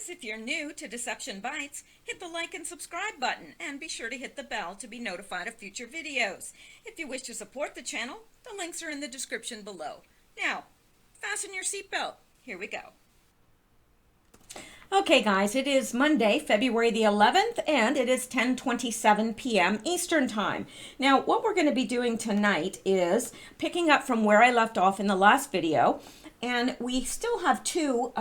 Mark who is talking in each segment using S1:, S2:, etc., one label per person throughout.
S1: guys, if you're new to Deception Bytes, hit the like and subscribe button and be sure to hit the bell to be notified of future videos. If you wish to support the channel, the links are in the description below. Now, fasten your seatbelt. Here we go. Okay guys, it is Monday, February the 11th, and it is 10:27 p.m. Eastern Time. Now, what we're going to be doing tonight is picking up from where I left off in the last video, and we still have two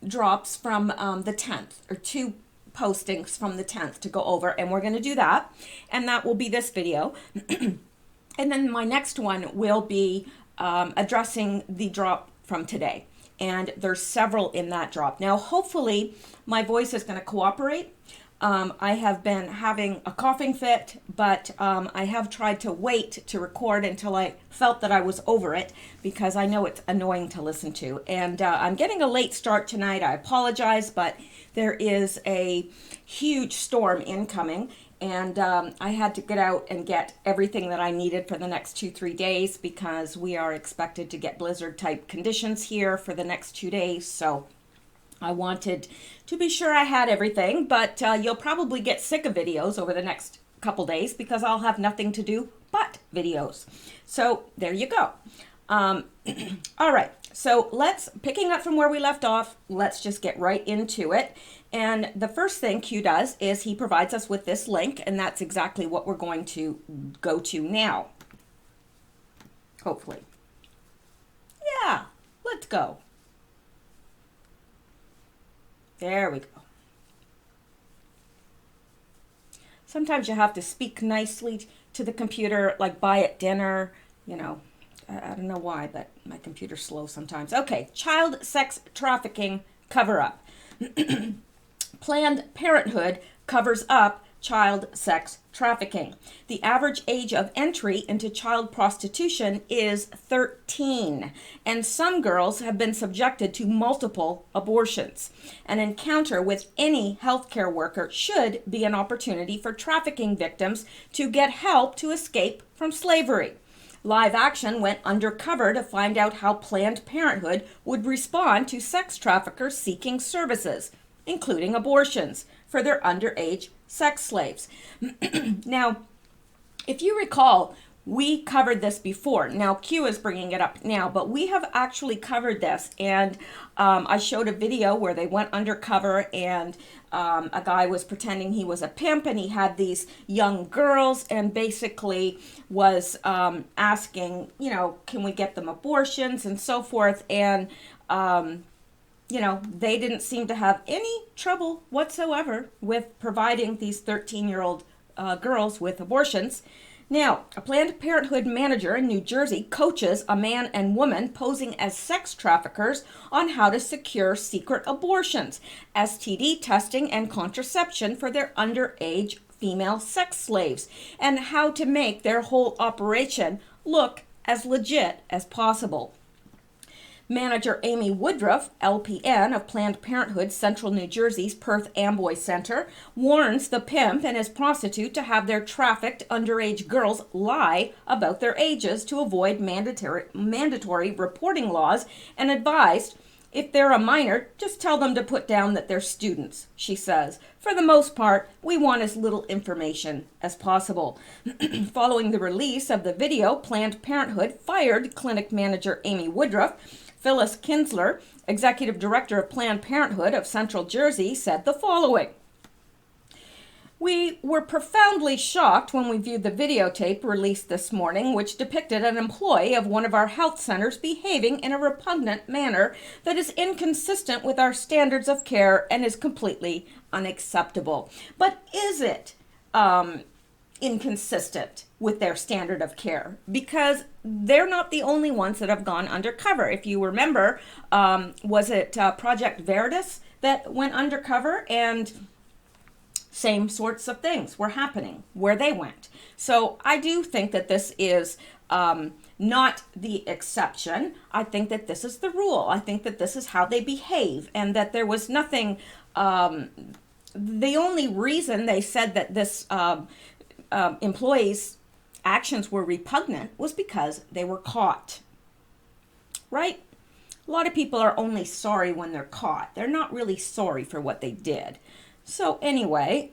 S1: drops from the 10th, or two postings from the 10th to go over, and we're going to do that, and that will be this video. And then my next one will be addressing the drop from today. And there's several in that drop. Now, hopefully, my voice is going to cooperate. I have been having a coughing fit, but I have tried to wait to record until I felt that I was over it, because I know it's annoying to listen to. And I'm getting a late start tonight. I apologize, but there is a huge storm incoming. And I had to get out and get everything that I needed for the next 2-3 days, because we are expected to get blizzard type conditions here for the next 2 days. So I wanted to be sure I had everything, but you'll probably get sick of videos over the next couple days, because I'll have nothing to do but videos. So there you go. All right. So picking up from where we left off, let's just get right into it. And the first thing Q does is he provides us with this link, and that's exactly what we're going to go to now. Hopefully. Yeah, let's go. There we go. Sometimes you have to speak nicely to the computer, like buy at dinner, you know. I don't know why, but my computer's slow sometimes. Okay, child sex trafficking cover-up. Planned Parenthood covers up child sex trafficking. The average age of entry into child prostitution is 13, and some girls have been subjected to multiple abortions. An encounter with any healthcare worker should be an opportunity for trafficking victims to get help to escape from slavery. Live Action went undercover to find out how Planned Parenthood would respond to sex traffickers seeking services, including abortions, for their underage sex slaves. Now, if you recall, we covered this before. Now, Q is bringing it up now, but we have actually covered this, and I showed a video where they went undercover, and a guy was pretending he was a pimp, and he had these young girls, and basically was asking, you know, can we get them abortions and so forth, and you know, they didn't seem to have any trouble whatsoever with providing these 13-year-old girls with abortions. Now, a Planned Parenthood manager in New Jersey coaches a man and woman posing as sex traffickers on how to secure secret abortions, STD testing, and contraception for their underage female sex slaves, and how to make their whole operation look as legit as possible. Manager Amy Woodruff, LPN of Planned Parenthood Central New Jersey's Perth Amboy Center, warns the pimp and his prostitute to have their trafficked underage girls lie about their ages to avoid mandatory reporting laws, and advised, if they're a minor, just tell them to put down that they're students, she says. For the most part, we want as little information as possible. Following the release of the video, Planned Parenthood fired clinic manager Amy Woodruff. Phyllis Kinsler, executive director of Planned Parenthood of Central Jersey, said the following. We were profoundly shocked when we viewed the videotape released this morning, which depicted an employee of one of our health centers behaving in a repugnant manner that is inconsistent with our standards of care and is completely unacceptable. But is it inconsistent with their standard of care? Because they're not the only ones that have gone undercover. If you remember, was it Project Veritas that went undercover, and same sorts of things were happening where they went. So I do think that this is not the exception. I think that this is the rule. I think that this is how they behave, and that there was nothing, the only reason they said that this employees' actions were repugnant was because they were caught, right? A lot of people are only sorry when they're caught. They're not really sorry for what they did. So anyway,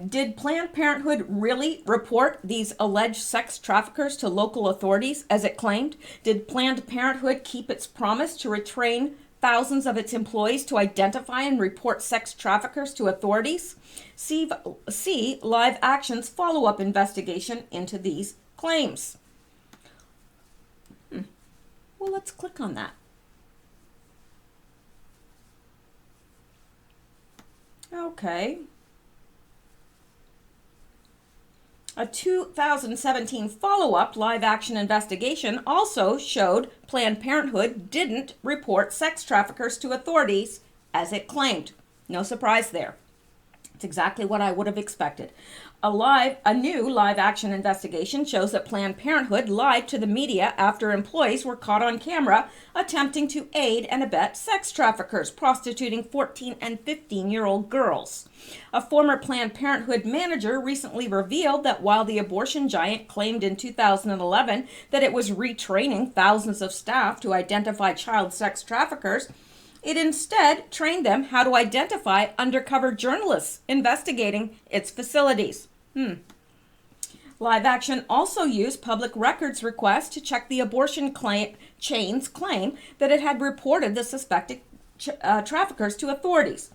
S1: did Planned Parenthood really report these alleged sex traffickers to local authorities as it claimed? Did Planned Parenthood keep its promise to retrain thousands of its employees to identify and report sex traffickers to authorities? See Live Action's follow-up investigation into these claims. Well, let's click on that. Okay. A 2017 follow-up live action investigation also showed Planned Parenthood didn't report sex traffickers to authorities as it claimed. No surprise there. It's exactly what I would have expected. A new live action investigation shows that Planned Parenthood lied to the media after employees were caught on camera attempting to aid and abet sex traffickers prostituting 14 and 15-year-old girls. A former Planned Parenthood manager recently revealed that while the abortion giant claimed in 2011 that it was retraining thousands of staff to identify child sex traffickers, it instead trained them how to identify undercover journalists investigating its facilities. Live Action also used public records requests to check the abortion chain's claim that it had reported the suspected traffickers to authorities.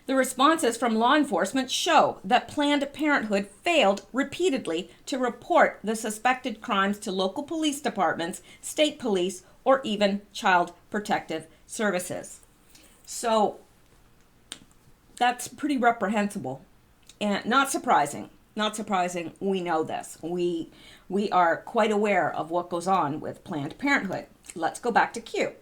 S1: The responses from law enforcement show that Planned Parenthood failed repeatedly to report the suspected crimes to local police departments, state police, or even Child Protective Services. So that's pretty reprehensible and not surprising. Not surprising. We know this. We are quite aware of what goes on with Planned Parenthood. Let's go back to Q.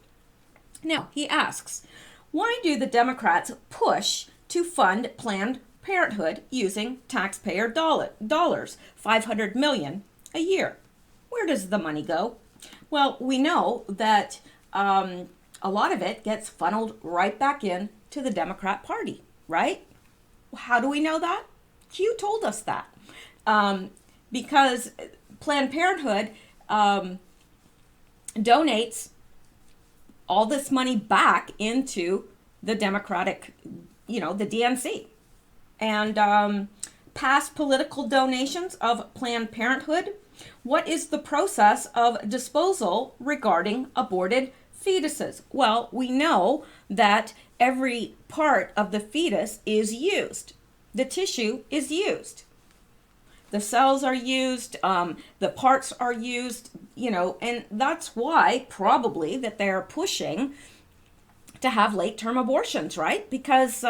S1: Now, he asks, why do the Democrats push to fund Planned Parenthood using taxpayer dollars, $500 million a year? Where does the money go? Well, we know that a lot of it gets funneled right back in to the Democrat Party, right? How do we know that? Q told us that. Because Planned Parenthood donates all this money back into the Democratic, the DNC. And past political donations of Planned Parenthood, what is the process of disposal regarding aborted fetuses? Well, we know that every part of the fetus is used. The tissue is used. The cells are used, the parts are used, and that's why probably that they're pushing to have late-term abortions, right? Because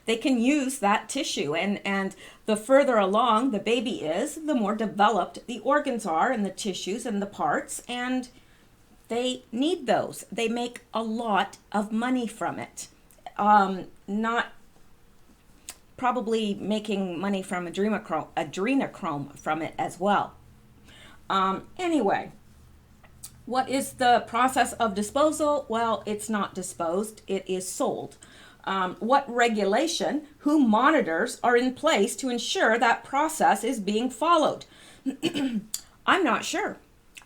S1: they can use that tissue, and the further along the baby is, the more developed the organs are and the tissues and the parts, and they need those. They make a lot of money from it. Not probably making money from adrenochrome from it as well. Anyway, what is the process of disposal? Well, it's not disposed, it is sold. What regulation, who monitors are in place to ensure that process is being followed? I'm not sure.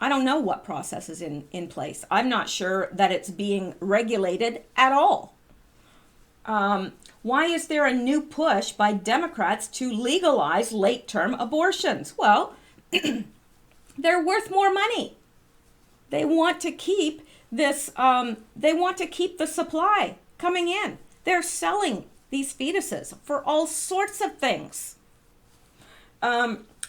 S1: I don't know what process is in place. I'm not sure that it's being regulated at all. Why is there a new push by Democrats to legalize late-term abortions? Well, they're worth more money. They want to keep this, they want to keep the supply coming in. They're selling these fetuses for all sorts of things.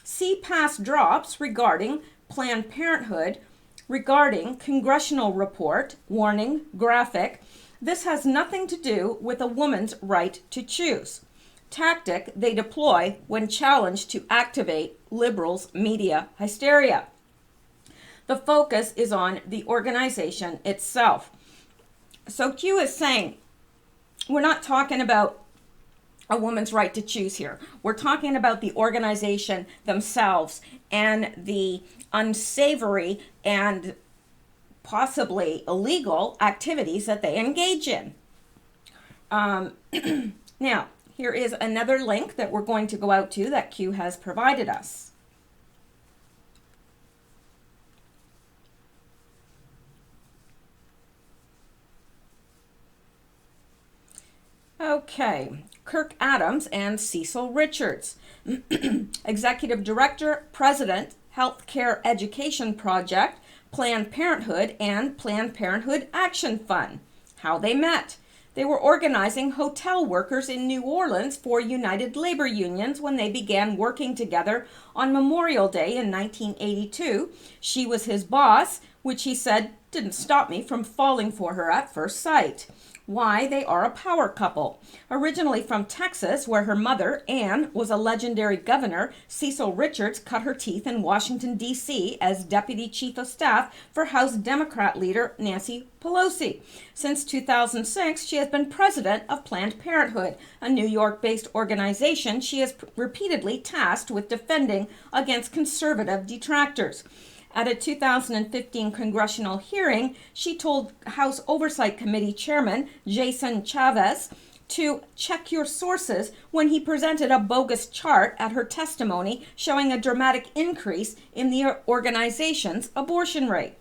S1: See past drops regarding Planned Parenthood, regarding congressional report, warning, graphic. This has nothing to do with a woman's right to choose. Tactic they deploy when challenged to activate liberals' media hysteria. The focus is on the organization itself. So Q is saying, we're not talking about a woman's right to choose here. We're talking about the organization themselves and the unsavory and possibly illegal activities that they engage in. Now, here is another link that we're going to go out to that Q has provided us. Okay, Kirk Adams and Cecil Richards, Executive Director, President, Healthcare Education Project, Planned Parenthood, and Planned Parenthood Action Fund. How they met. They were organizing hotel workers in New Orleans for United Labor Unions when they began working together on Memorial Day in 1982. She was his boss, which he said didn't stop me from falling for her at first sight. Why they are a power couple. Originally from Texas, where her mother, Anne, was a legendary governor, Cecil Richards cut her teeth in Washington, D.C. as Deputy Chief of Staff for House Democrat leader Nancy Pelosi. Since 2006, she has been president of Planned Parenthood, a New York-based organization she is repeatedly tasked with defending against conservative detractors. At a 2015 congressional hearing, she told House Oversight Committee Chairman Jason Chavez to check your sources when he presented a bogus chart at her testimony showing a dramatic increase in the organization's abortion rate.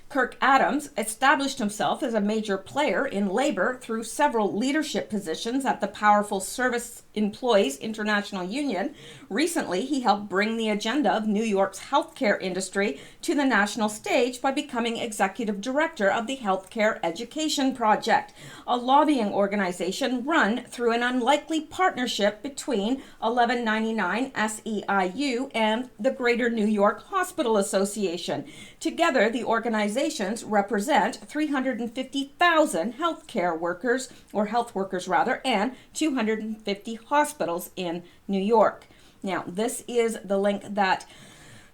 S1: Kirk Adams established himself as a major player in labor through several leadership positions at the powerful Service Employees International Union. Recently, he helped bring the agenda of New York's healthcare industry to the national stage by becoming executive director of the Healthcare Education Project, a lobbying organization run through an unlikely partnership between 1199 SEIU and the Greater New York Hospital Association. Together, the organizations represent 350,000 healthcare workers, or health workers rather, and 250 hospitals in New York. Now, this is the link that,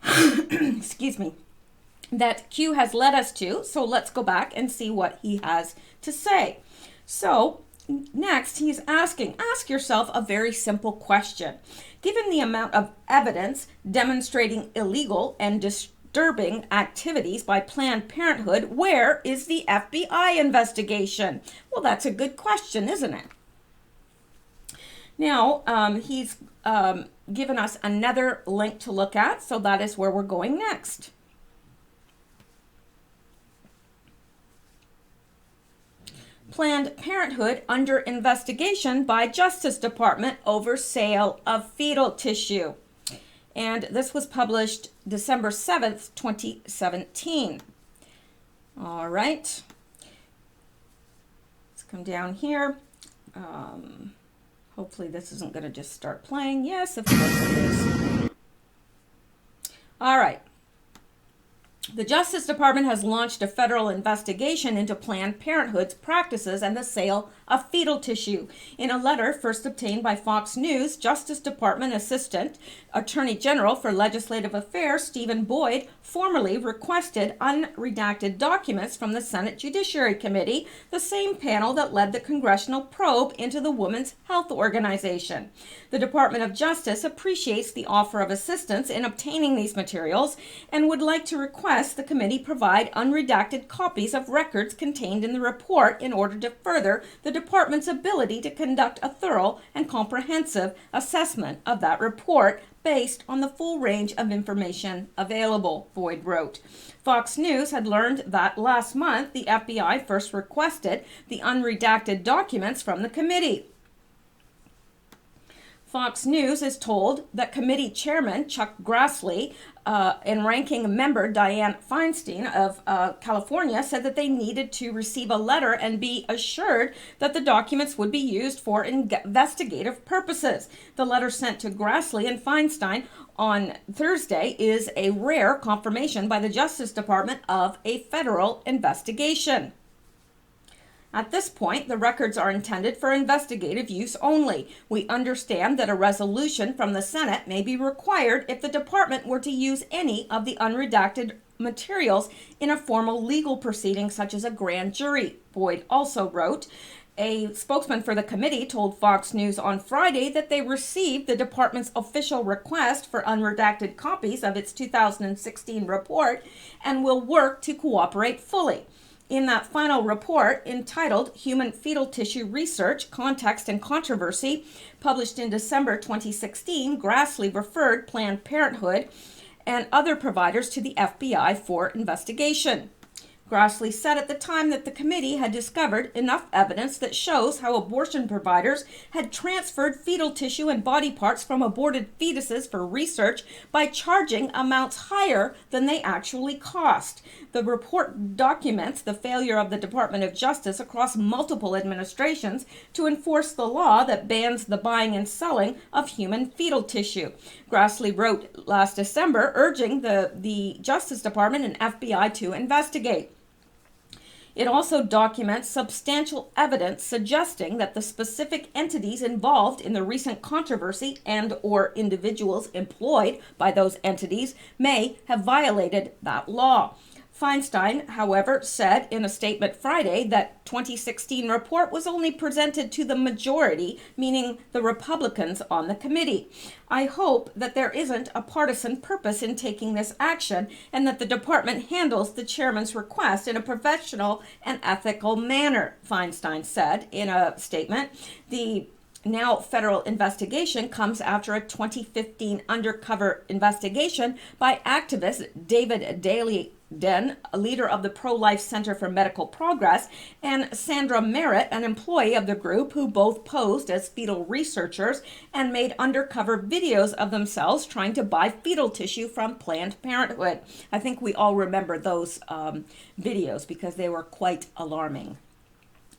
S1: excuse me, that Q has led us to. So let's go back and see what he has to say. So next, he's asking, ask yourself a very simple question. Given the amount of evidence demonstrating illegal and disturbing activities by Planned Parenthood, where is the FBI investigation? Well, that's a good question, isn't it? Now, he's given us another link to look at, so that is where we're going next. Planned Parenthood under investigation by Justice Department over sale of fetal tissue. And this was published December 7th, 2017. All right. Let's come down here. Hopefully this isn't going to just start playing. Yes, of course it is. All right. The Justice Department has launched a federal investigation into Planned Parenthood's practices and the sale of fetal tissue. In a letter first obtained by Fox News, Justice Department Assistant Attorney General for Legislative Affairs Stephen Boyd formally requested unredacted documents from the Senate Judiciary Committee, the same panel that led the congressional probe into the Women's Health Organization. The Department of Justice appreciates the offer of assistance in obtaining these materials and would like to request the committee provide unredacted copies of records contained in the report in order to further the department's ability to conduct a thorough and comprehensive assessment of that report based on the full range of information available, Boyd wrote. Fox News had learned that last month the FBI first requested the unredacted documents from the committee. Fox News is told that committee chairman Chuck Grassley and ranking member Dianne Feinstein of California said that they needed to receive a letter and be assured that the documents would be used for investigative purposes. The letter sent to Grassley and Feinstein on Thursday is a rare confirmation by the Justice Department of a federal investigation. At this point, the records are intended for investigative use only. We understand that a resolution from the Senate may be required if the department were to use any of the unredacted materials in a formal legal proceeding such as a grand jury, Boyd also wrote. A spokesman for the committee told Fox News on Friday that they received the department's official request for unredacted copies of its 2016 report and will work to cooperate fully. In that final report, entitled Human Fetal Tissue Research, Context and Controversy, published in December 2016, Grassley referred Planned Parenthood and other providers to the FBI for investigation. Grassley said at the time that the committee had discovered enough evidence that shows how abortion providers had transferred fetal tissue and body parts from aborted fetuses for research by charging amounts higher than they actually cost. The report documents the failure of the Department of Justice across multiple administrations to enforce the law that bans the buying and selling of human fetal tissue. Grassley wrote last December urging the Justice Department and FBI to investigate. It also documents substantial evidence suggesting that the specific entities involved in the recent controversy and/or individuals employed by those entities may have violated that law. Feinstein, however, said in a statement Friday that 2016 report was only presented to the majority, meaning the Republicans on the committee. I hope that there isn't a partisan purpose in taking this action and that the department handles the chairman's request in a professional and ethical manner, Feinstein said in a statement. The now federal investigation comes after a 2015 undercover investigation by activist David Daley, a leader of the Pro-Life Center for Medical Progress, and Sandra Merritt, an employee of the group, who both posed as fetal researchers and made undercover videos of themselves trying to buy fetal tissue from Planned Parenthood. I think we all remember those videos because they were quite alarming,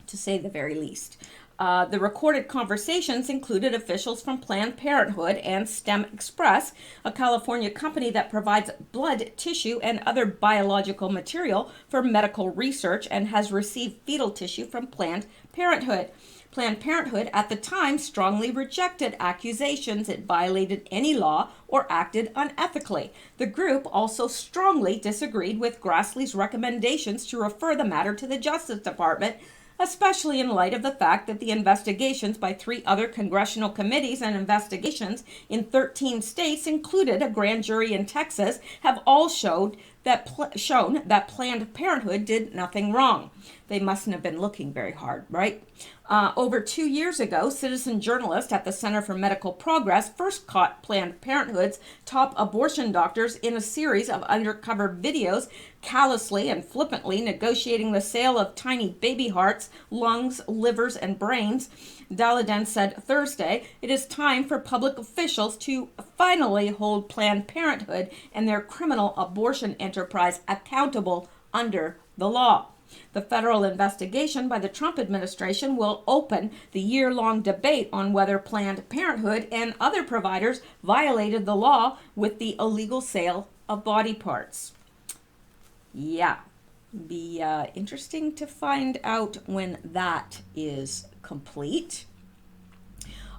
S1: to say the very least. The recorded conversations included officials from Planned Parenthood and STEM Express, a California company that provides blood, tissue, and other biological material for medical research and has received fetal tissue from Planned Parenthood. Planned Parenthood at the time strongly rejected accusations it violated any law or acted unethically. The group also strongly disagreed with Grassley's recommendations to refer the matter to the Justice Department, especially in light of the fact that the investigations by 3 other congressional committees and investigations in 13 states, included a grand jury in Texas, have all shown that Planned Parenthood did nothing wrong. They mustn't have been looking very hard, right? Over 2 years ago, citizen journalists at the Center for Medical Progress first caught Planned Parenthood's top abortion doctors in a series of undercover videos callously and flippantly negotiating the sale of tiny baby hearts, lungs, livers, and brains. Daleiden said Thursday, "It is time for public officials to finally hold Planned Parenthood and their criminal abortion enterprise accountable under the law." The federal investigation by the Trump administration will open the year-long debate on whether Planned Parenthood and other providers violated the law with the illegal sale of body parts. Yeah, be interesting to find out when that is complete.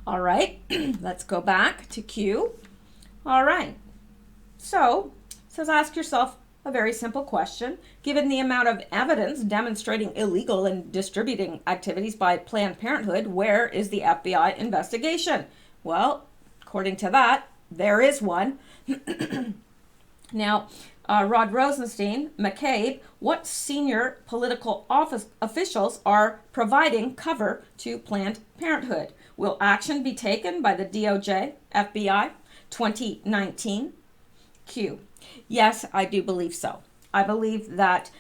S1: All right, let's go back to Q. All right, so it says ask yourself a very simple question. Given the amount of evidence demonstrating illegal and distributing activities by Planned Parenthood, where is the FBI investigation? Well, according to that, there is one. Now, Rod Rosenstein, McCabe, what senior political office officials are providing cover to Planned Parenthood? Will action be taken by the DOJ, FBI, 2019? Q. Yes, I do believe so. I believe that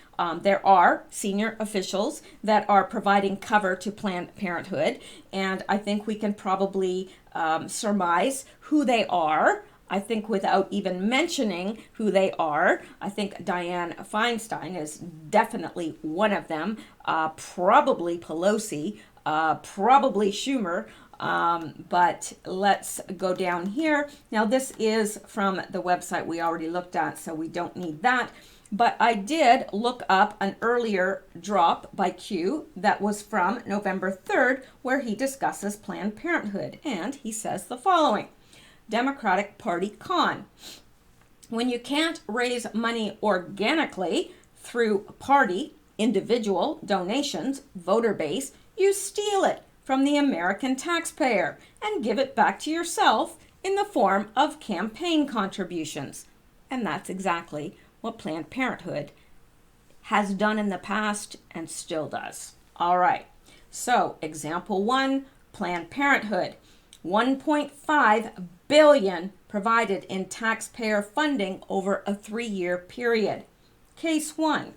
S1: there are senior officials that are providing cover to Planned Parenthood, and I think we can probably surmise who they are. I think without even mentioning who they are, I think Dianne Feinstein is definitely one of them, probably Pelosi, probably Schumer, but let's go down here. Now this is from the website we already looked at, so we don't need that. But I did look up an earlier drop by Q that was from November 3rd, where he discusses Planned Parenthood, and he says the following. Democratic Party con. When you can't raise money organically through party, individual donations, voter base, you steal it from the American taxpayer and give it back to yourself in the form of campaign contributions. And that's exactly what Planned Parenthood has done in the past and still does. All right, so example 1, Planned Parenthood. 1.5 billion provided in taxpayer funding over a 3-year period. Case 1.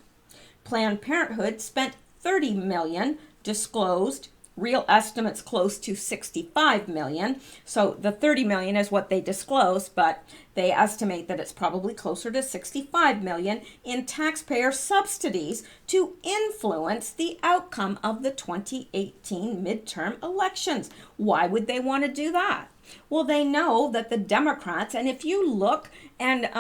S1: Planned Parenthood spent 30 million, disclosed real estimates close to 65 million. So the 30 million is what they disclose, but they estimate that it's probably closer to 65 million in taxpayer subsidies to influence the outcome of the 2018 midterm elections. Why would they want to do that? Well, they know that the Democrats, and if you look and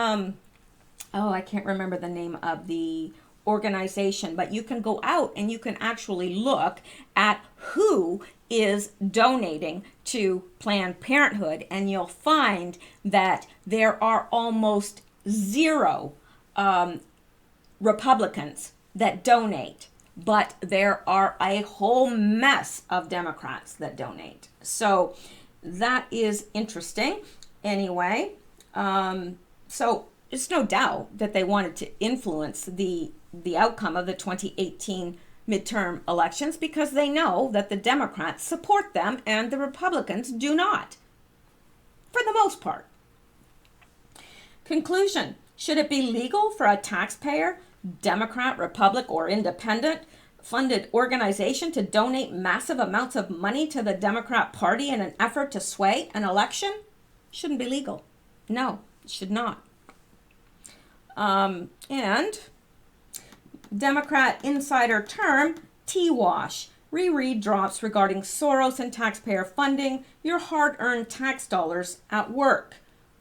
S1: I can't remember the name of the organization, but you can go out and you can actually look at who is donating to Planned Parenthood, and you'll find that there are almost zero Republicans that donate, but there are a whole mess of Democrats that donate. So that is interesting. Anyway, so it's no doubt that they wanted to influence the outcome of the 2018 midterm elections because they know that the Democrats support them and the Republicans do not, for the most part. Conclusion: should it be legal for a taxpayer, Democrat, Republic, or independent funded organization to donate massive amounts of money to the Democrat Party in an effort to sway an election? Shouldn't be legal. No, it should not. And Democrat insider term, T-wash. Reread drops regarding Soros and taxpayer funding, your hard-earned tax dollars at work.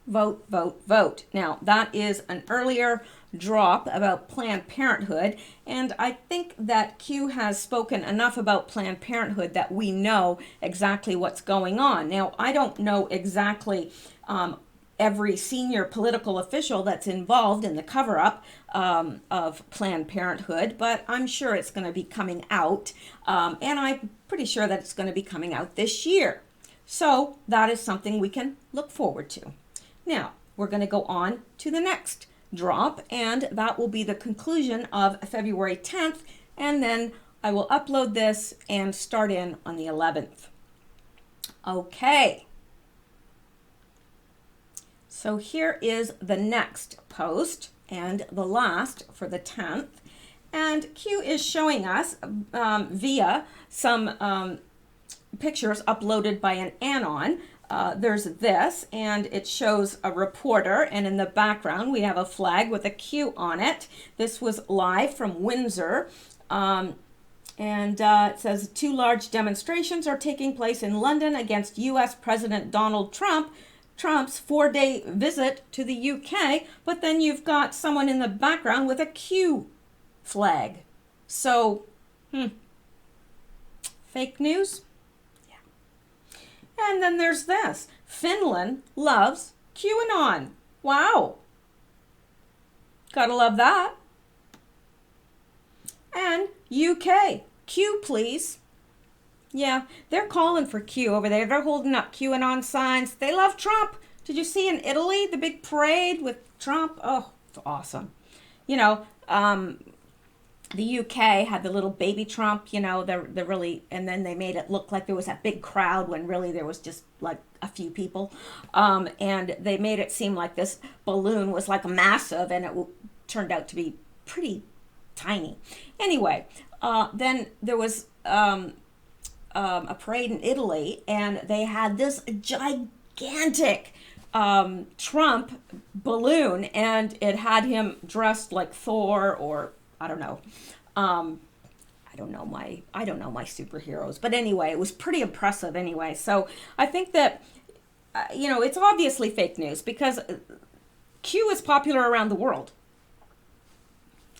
S1: Vote, vote, vote. Now, that is an earlier drop about Planned Parenthood, and I think that Q has spoken enough about Planned Parenthood that we know exactly what's going on. Now, I don't know exactly every senior political official that's involved in the cover-up of Planned Parenthood, but I'm sure it's going to be coming out, and I'm pretty sure that it's going to be coming out this year. So that is something we can look forward to. Now, we're going to go on to the next drop, and that will be the conclusion of February 10th, and then I will upload this and start in on the 11th. Okay. So here is the next post and the last for the 10th. And Q is showing us via some pictures uploaded by an Anon. There's this, and it shows a reporter, and in the background we have a flag with a Q on it. This was live from Windsor. And it says 2 large demonstrations are taking place in London against U.S. President Donald Trump's 4-day visit to the UK, but then you've got someone in the background with a Q flag. So, fake news? Yeah. And then there's this. Finland loves Q-ANON. Wow. Gotta love that. And UK. Q, please. Yeah, they're calling for Q over there. They're holding up QAnon signs. They love Trump. Did you see in Italy the big parade with Trump? Oh, it's awesome. You know, the UK had the little baby Trump, you know, they're really, and then they made it look like there was a big crowd when really there was just like a few people. And they made it seem like this balloon was like massive, and it turned out to be pretty tiny. Anyway, then there was a parade in Italy, and they had this gigantic Trump balloon, and it had him dressed like Thor, or I don't know. I don't know my superheroes, but anyway, it was pretty impressive anyway. So I think that you know, it's obviously fake news because Q is popular around the world,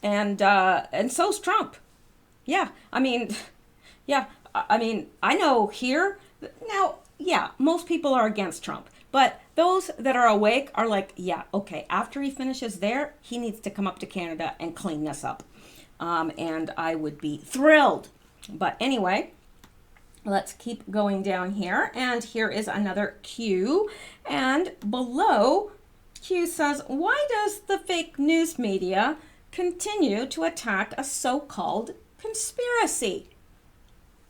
S1: and so's Trump. Yeah, I mean, I know here now. Yeah, most people are against Trump, but those that are awake are like, yeah, okay. After he finishes there, he needs to come up to Canada and clean this up. And I would be thrilled. But anyway, let's keep going down here. And here is another Q. And below, Q says, why does the fake news media continue to attack a so-called conspiracy?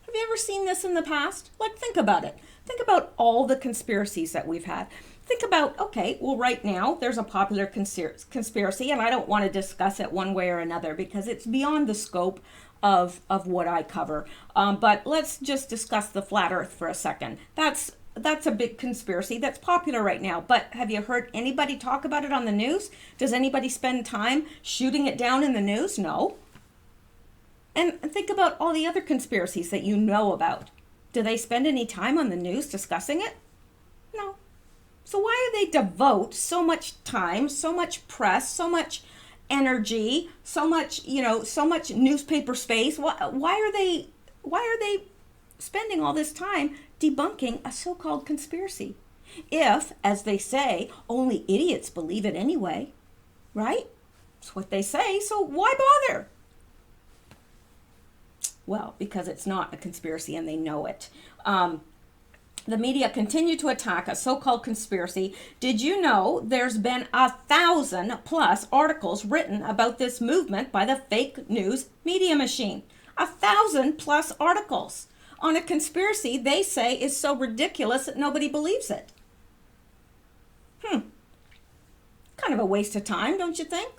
S1: Have you ever seen this in the past? Like, think about it. Think about all the conspiracies that we've had. think about, okay, well, right now there's a popular conspiracy, and I don't want to discuss it one way or another because it's beyond the scope of what I cover. But let's just discuss the flat earth for a second. That's a big conspiracy that's popular right now. But have you heard anybody talk about it on the news? Does anybody spend time shooting it down in the news? No. And think about all the other conspiracies that you know about. Do they spend any time on the news discussing it? No. So why do they devote so much time, so much press, so much energy, so much, so much newspaper space? Why are they spending all this time debunking a so-called conspiracy? If, as they say, only idiots believe it anyway, right? That's what they say, so why bother? Well, because it's not a conspiracy and they know it. The media continue to attack a so-called conspiracy. Did you know there's been 1,000+ articles written about this movement by the fake news media machine? 1,000+ articles on a conspiracy they say is so ridiculous that nobody believes it. Kind of a waste of time, don't you think?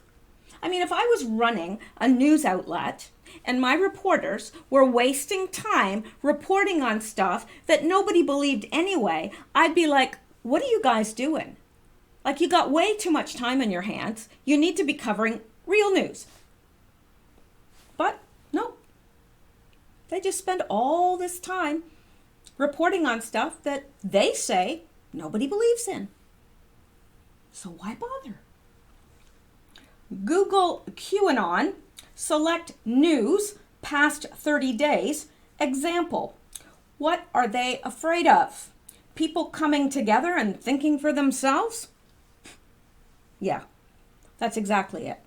S1: I mean, if I was running a news outlet and my reporters were wasting time reporting on stuff that nobody believed anyway, I'd be like, what are you guys doing? Like, you got way too much time on your hands. You need to be covering real news. But no, they just spend all this time reporting on stuff that they say nobody believes in. So why bother? Google QAnon, select news past 30 days. Example, what are they afraid of? People coming together and thinking for themselves? Yeah, that's exactly it.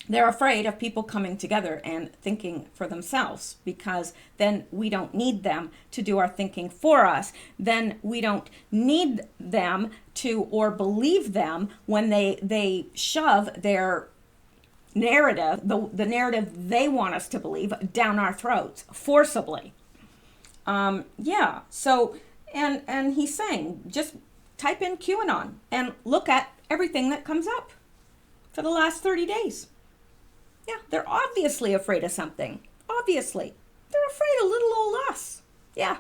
S1: They're afraid of people coming together and thinking for themselves because then we don't need them to do our thinking for us. Then we don't need them to or believe them when they shove their narrative, the narrative they want us to believe, down our throats forcibly. So and he's saying just type in QAnon and look at everything that comes up for the last 30 days. Yeah, they're obviously afraid of something. Obviously. They're afraid of little old us. Yeah,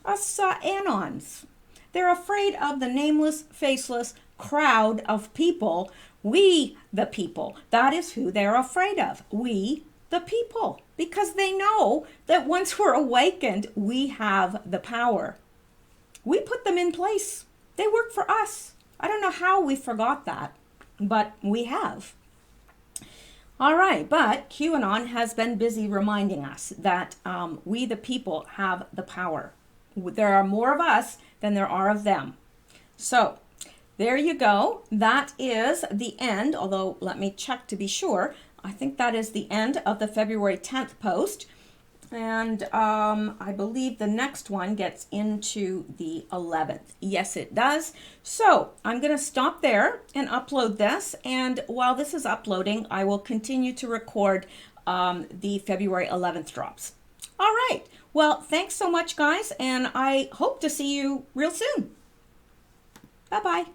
S1: us anons. They're afraid of the nameless, faceless crowd of people. We, the people. That is who they're afraid of. We, the people. Because they know that once we're awakened, we have the power. We put them in place. They work for us. I don't know how we forgot that, but we have. All right, but QAnon has been busy reminding us that we, the people, have the power. There are more of us than there are of them. So there you go. That is the end, although let me check to be sure. I think that is the end of the February 10th post. And I believe the next one gets into the 11th. Yes, it does. So I'm going to stop there and upload this. And while this is uploading, I will continue to record the February 11th drops. All right. Well, thanks so much, guys. And I hope to see you real soon. Bye-bye.